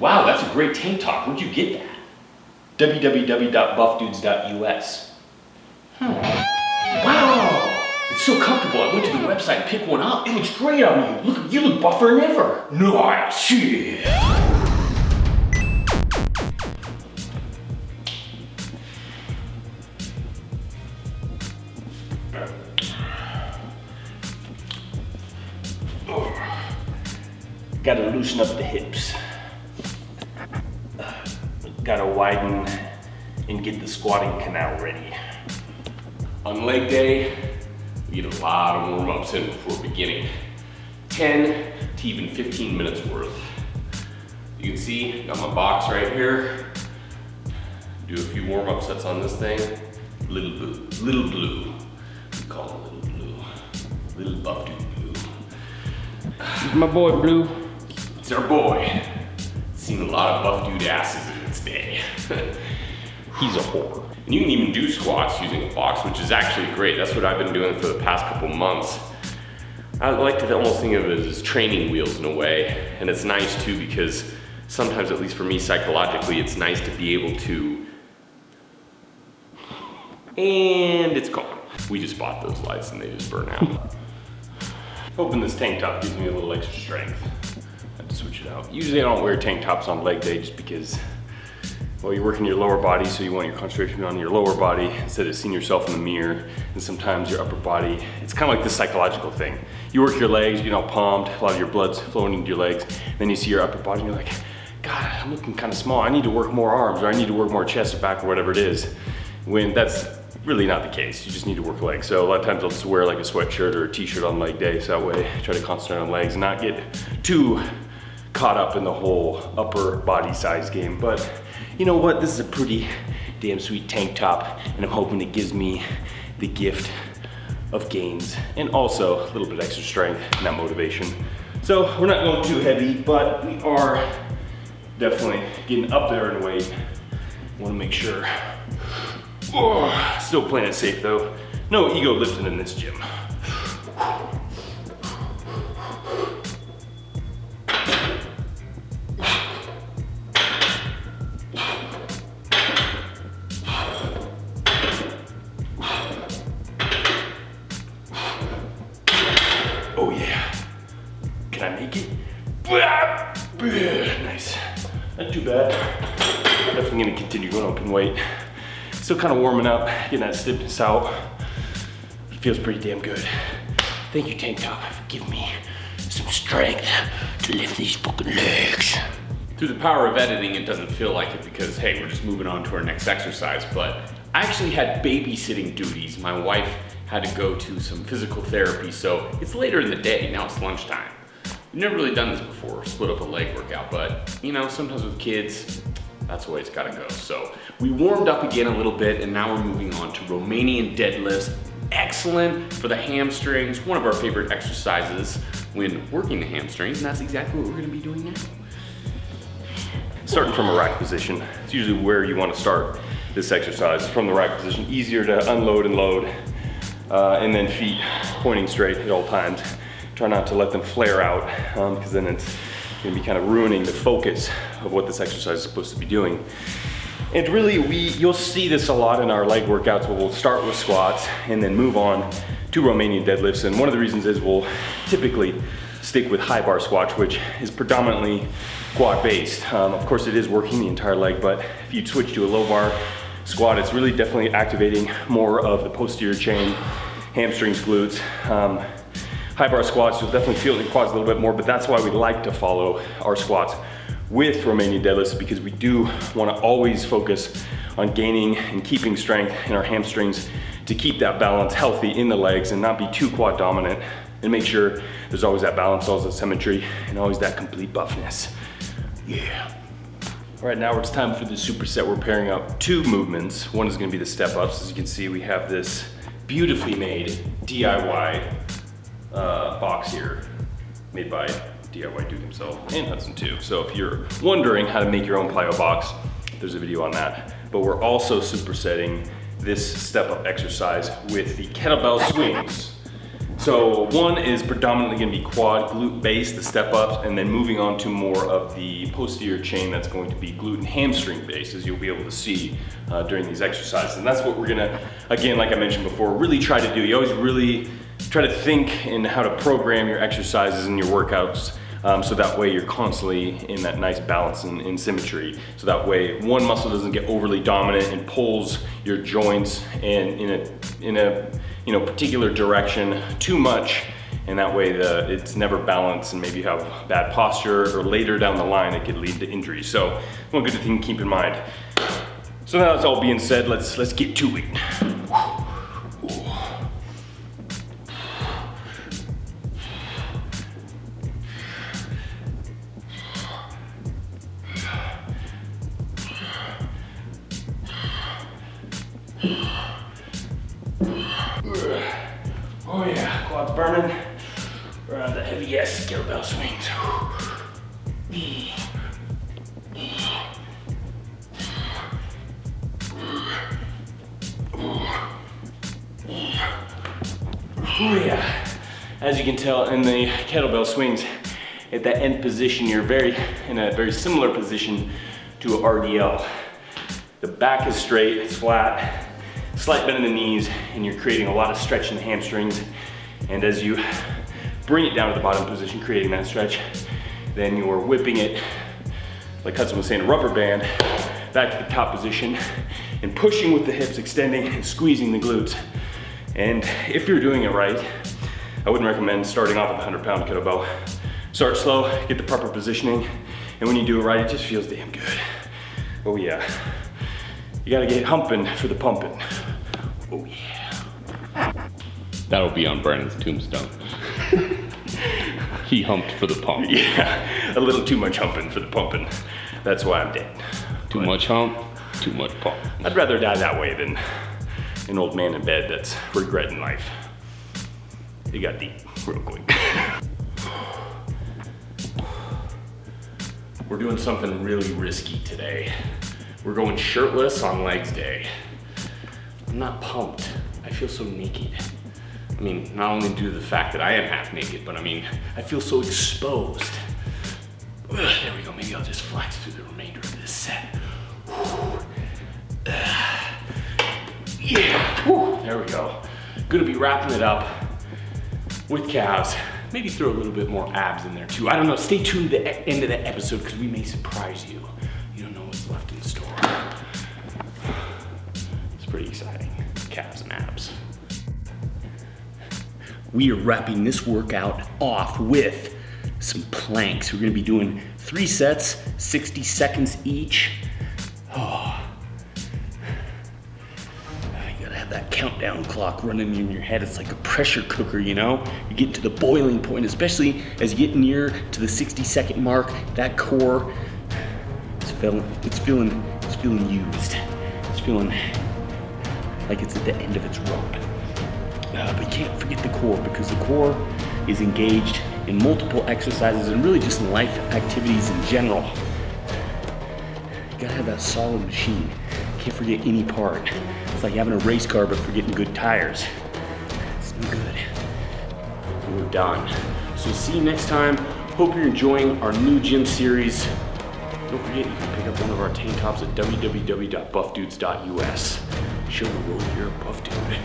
Wow, that's a great tank top. Where'd you get that? www.buffdudes.us. Wow, it's so comfortable. I went to the website and picked one up. It looks great on you. You look buffer than ever. Nice. Yeah. Gotta loosen up the hips. Gotta widen and get the squatting canal ready. On leg day, we get a lot of warm-ups in before beginning. 10 to even 15 minutes worth. You can see, got my box right here. Do a few warm-up sets on this thing. Little blue. We call him Little Blue. Little buff dude blue. This is my boy Blue. It's our boy. Seen a lot of buff dude asses in its day. He's a whore. And you can even do squats using a box, which is actually great. That's what I've been doing for the past couple months. I like to almost think of it as training wheels in a way. And it's nice too because sometimes, at least for me psychologically, it's nice to be able to, and it's gone. We just bought those lights and they just burn out. Hoping this tank top gives me a little extra strength. I have to switch it out. Usually I don't wear tank tops on leg day just because, well, you're working your lower body, so you want your concentration on your lower body instead of seeing yourself in the mirror. And sometimes your upper body, it's kind of like the psychological thing. You work your legs, you're all pumped, a lot of your blood's flowing into your legs. Then you see your upper body and you're like, God, I'm looking kind of small. I need to work more arms, or I need to work more chest or back or whatever it is. When that's really not the case. You just need to work legs. So a lot of times I'll just wear like a sweatshirt or a t-shirt on leg day, so that way I try to concentrate on legs and not get too caught up in the whole upper body size game. But you know what? This is a pretty damn sweet tank top, and I'm hoping it gives me the gift of gains and also a little bit extra strength and that motivation. So we're not going too heavy, but we are definitely getting up there in weight. Want to make sure. Oh, still playing it safe though. No ego lifting in this gym. Oh yeah. Can I make it? Nice. Not too bad. Definitely gonna continue going up in weight. Still kind of warming up, getting that stiffness out. It feels pretty damn good. Thank you, tank top, for giving me some strength to lift these fucking legs. Through the power of editing, it doesn't feel like it because, hey, we're just moving on to our next exercise, but I actually had babysitting duties. My wife had to go to some physical therapy, so it's later in the day, now it's lunchtime. We've never really done this before, split up a leg workout, but you know, sometimes with kids, that's the way it's gotta go. So we warmed up again a little bit and now we're moving on to Romanian deadlifts. Excellent for the hamstrings, one of our favorite exercises when working the hamstrings, and that's exactly what we're gonna be doing now. Starting from a rack position, it's usually where you wanna start this exercise. From the rack position, easier to unload and load, and then feet pointing straight at all times. Try not to let them flare out, because then it's gonna be kind of ruining the focus of what this exercise is supposed to be doing. And really, you'll see this a lot in our leg workouts where we'll start with squats and then move on to Romanian deadlifts. And one of the reasons is we'll typically stick with high bar squats, which is predominantly quad based. Of course, it is working the entire leg, but if you switch to a low bar squat, it's really definitely activating more of the posterior chain, hamstrings, glutes. High bar squats, you'll definitely feel the quads a little bit more, but that's why we like to follow our squats with Romanian deadlifts, because we do want to always focus on gaining and keeping strength in our hamstrings to keep that balance healthy in the legs and not be too quad dominant, and make sure there's always that balance, always that symmetry, and always that complete buffness. Yeah. All right, now it's time for the superset. We're pairing up two movements. One is gonna be the step ups. As you can see, we have this beautifully made DIY box here, made by DIY Dude himself and Hudson too. So if you're wondering how to make your own plyo box, there's a video on that. But we're also supersetting this step up exercise with the kettlebell swings. So one is predominantly gonna be quad glute base, the step ups, and then moving on to more of the posterior chain that's going to be glute and hamstring base, as you'll be able to see during these exercises. And that's what we're gonna, again, like I mentioned before, really try to do. You always really try to think in how to program your exercises and your workouts so that way you're constantly in that nice balance and symmetry. So that way one muscle doesn't get overly dominant and pulls your joints in a particular direction too much, and that way it's never balanced, and maybe you have bad posture, or later down the line it could lead to injury. So one good thing to keep in mind. So now that's all being said, let's get to it. Oh yeah, quads burning. We're on the heavy ass kettlebell swings. Oh yeah. As you can tell in the kettlebell swings, at that end position, you're in a very similar position to an RDL. The back is straight, it's flat, slight bend in the knees, and you're creating a lot of stretch in the hamstrings. And as you bring it down to the bottom position, creating that stretch, then you're whipping it, like Hudson was saying, a rubber band, back to the top position, and pushing with the hips, extending and squeezing the glutes. And if you're doing it right, I wouldn't recommend starting off with a 100-pound kettlebell. Start slow, get the proper positioning, and when you do it right, it just feels damn good. Oh yeah. You gotta get humping for the pumping. Oh yeah. That'll be on Brandon's tombstone. He humped for the pump. Yeah, a little too much humping for the pumping. That's why I'm dead. Too much hump, too much pump. I'd rather die that way than an old man in bed that's regretting life. It got deep real quick. We're doing something really risky today. We're going shirtless on legs day. I'm not pumped. I feel so naked. I mean, not only due to the fact that I am half naked, but I mean, I feel so exposed. Ugh, there we go, maybe I'll just flex through the remainder of this set. Yeah, there we go. Gonna be wrapping it up with calves. Maybe throw a little bit more abs in there too. I don't know, stay tuned to the end of the episode because we may surprise you. You don't know what's left in store. It's pretty exciting, calves and abs. We are wrapping this workout off with some planks. We're gonna be doing 3 sets, 60 seconds each. Oh. You gotta have that countdown clock running in your head. It's like a pressure cooker, you know? You get to the boiling point, especially as you get near to the 60-second mark. That core, it's feeling used. It's feeling like it's at the end of its rope. But you can't forget the core, because the core is engaged in multiple exercises and really just in life activities in general. You gotta have that solid machine. Can't forget any part. It's like having a race car but forgetting good tires. It's no good. We're done. So see you next time. Hope you're enjoying our new gym series. Don't forget, you can pick up one of our tank tops at www.buffdudes.us. Show the world you're a buff dude.